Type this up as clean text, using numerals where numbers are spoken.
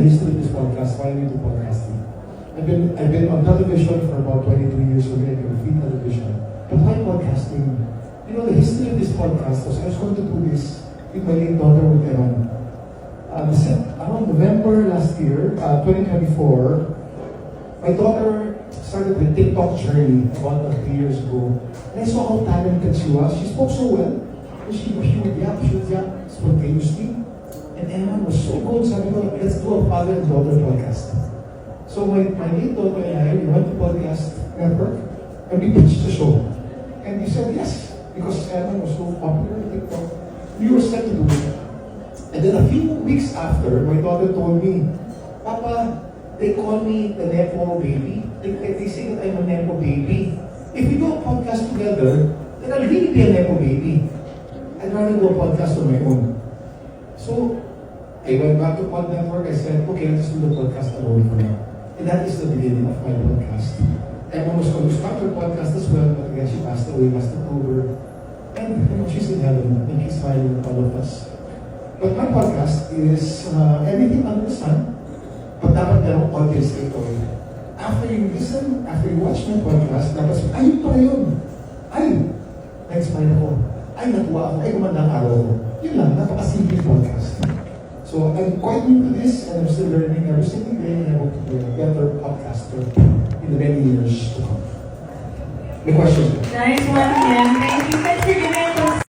History of this podcast, why we do podcasting. I've been on television for about 22 years already, on free television. But why podcasting? You know, the history of this podcast was I was going to do this with my late daughter with Eron. Around November last year, 2024, my daughter started her TikTok journey about 3 years ago. And I saw how talented she was. She spoke so well. She would yap spontaneously. And Emma was so good. Sabi ko, let's do a father and daughter podcast. So my late daughter and I, we went to Podcast Network and we pitched the show. And we said yes, because Emma was so popular on TikTok. We were set to do it. And then a few weeks after, my daughter told me, Papa, they call me the Nepo baby. They say that I'm a Nepo baby. If we do a podcast together, then I'll really be a Nepo baby. I'd rather do a podcast on my own. So, I went back to Pod Network. I said, okay, let's do the podcast alone for now. And that is the beginning of my podcast. Emma was going to start her podcast as well, but again, she passed away last October. And she's in heaven, and she's smiling with all of us. But my podcast is everything under the sun, but dapat merong audience ito. After you listen, after you watch my podcast, dapat ayun pala yun. Ay, na-inspire ako. Ay, natuwa ako. Ay, gumanda ang araw ko. Yun lang, napakasimple podcast. So, I'm quite new to this, and I'm still learning every single day, and I hope to be a better podcaster in the many years to come. May questions? Nice one, Ken. Thank you. Thanks for giving